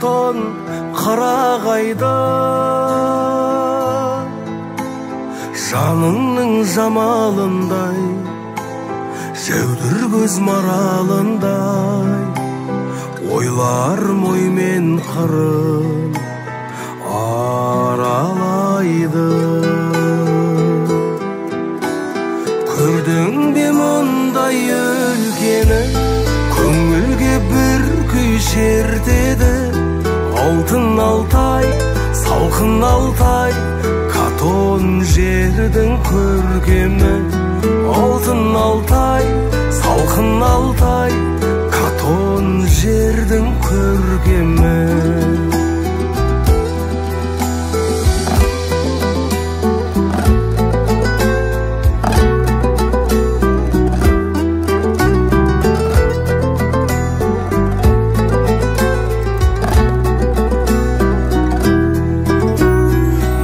катон карагайда жаныңның жамалындай жәудір көз маралындай ойлар моймен қырын аралайды. Көрдің бе мұндай өлкені, көңілге бір күй шертеді. Алтын Алтай, салқын Алтай, катон жердің көркемі. Алтын Алтай, салқын Алтай, катон жердің көркемі.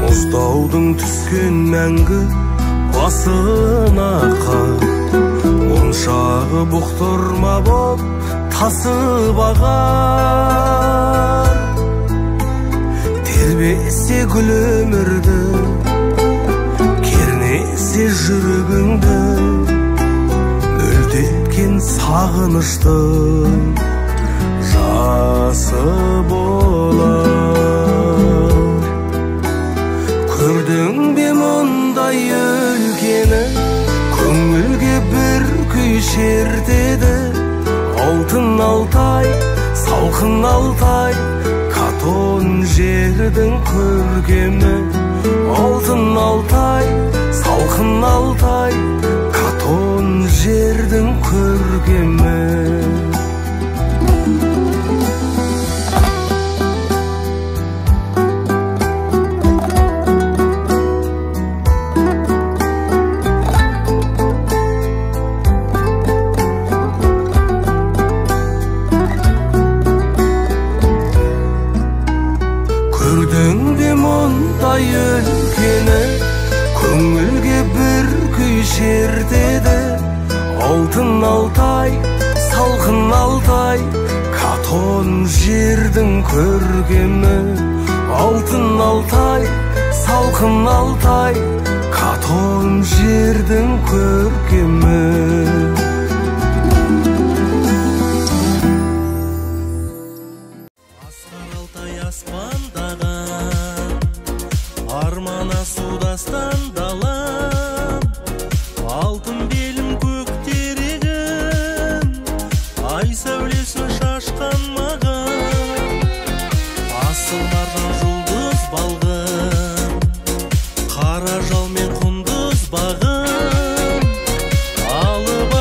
Мұздаудың түскен мәңгі басына қар, моншағы бұқтырма боп тасып ағар. Тербесе гүл өмірді, кернесе жүрегіңді, мөлдеткен сағыныштың жасы болар. Көрдің бе мұндай өлкені, көңілге бір күй шертеді. Алтын Алтай, салқын Алтай, катон жердің көркемі. Алтын Алтай, салқын Алтай, катон жердің көркемі. Көрдің бе мұндай өлкені, көңілге бір күй шертеді. Алтын Алтай, салқын Алтай, катон жердің көркемі. Алтын Алтай, салқын Алтай, катон жердің көркемі. Армана судастан далам, алтын белім көк терегім, ай сәулесін шашқан маған. Асылмардан жұлдыз балғын, қара жал мен құндыз бағым, алып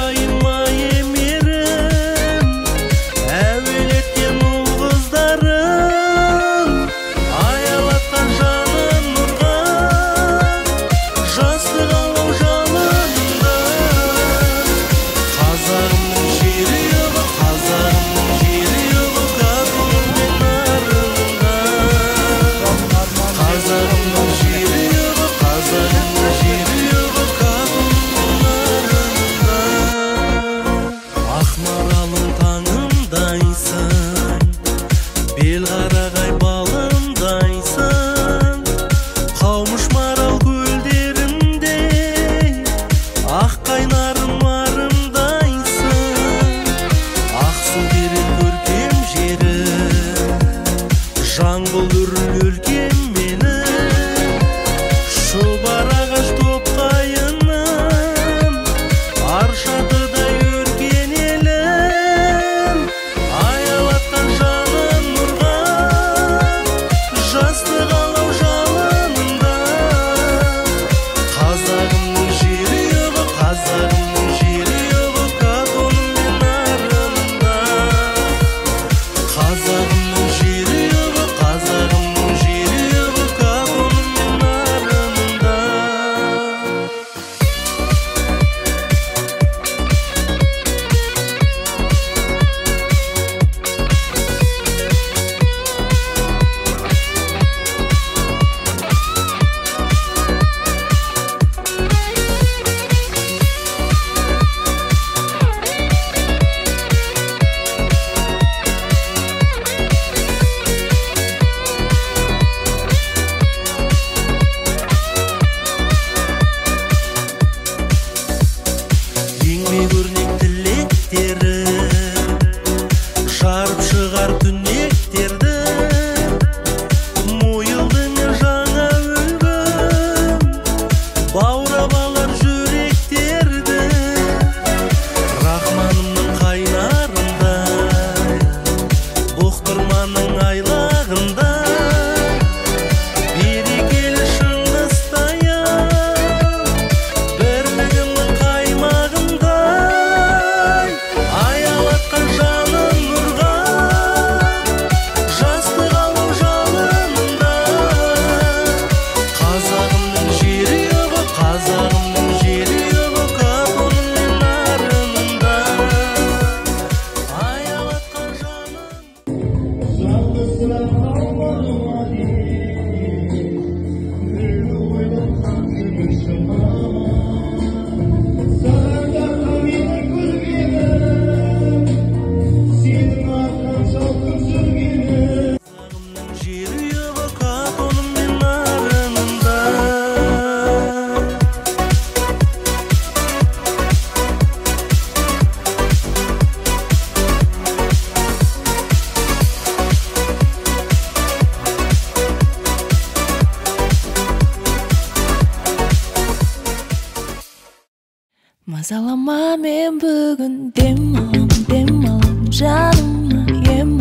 Мазалама мен бүгін дем алам жаныма ем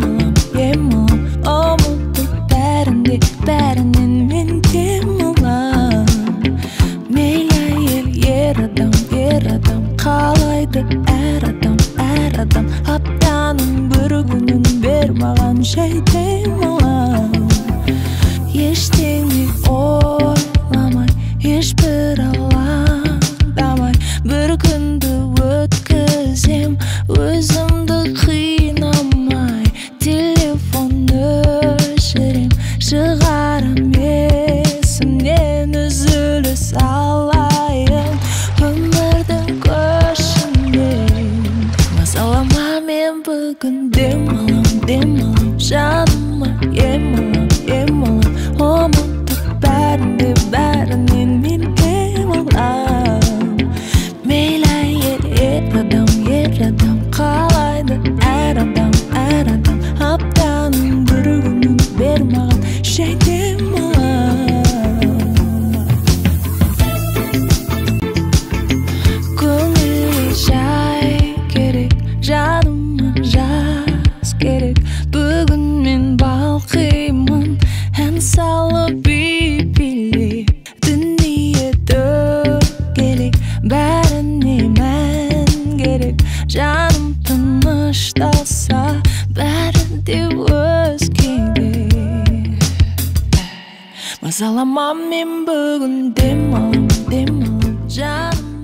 алам ұмытып бәрінен мен дем алам мейлі ер адам қалайды әр адам аптаның бір күнін бер маған жай дем алам ештеңе ойламай ешбір алаңдамай бір күнді өткізем өзімді қинамай телефон өшірем шығарам есімнен үзіліс алайын өмірдің көшінен мазалама мен бүгін дем алам жаныма ем алам ұмытып бәрінен мен дем алам мейлі ер адам қалайды әр адам аптаның бір күнін бер маған жай дем алам көңілге жай керек жаныма жаз керек бүгін мен балқимын ән салып билеп дүние дөңгелек бәріне мән керек жаным тынышталса бәрі де өзгеде мазалама мен бүгін дем алам жаным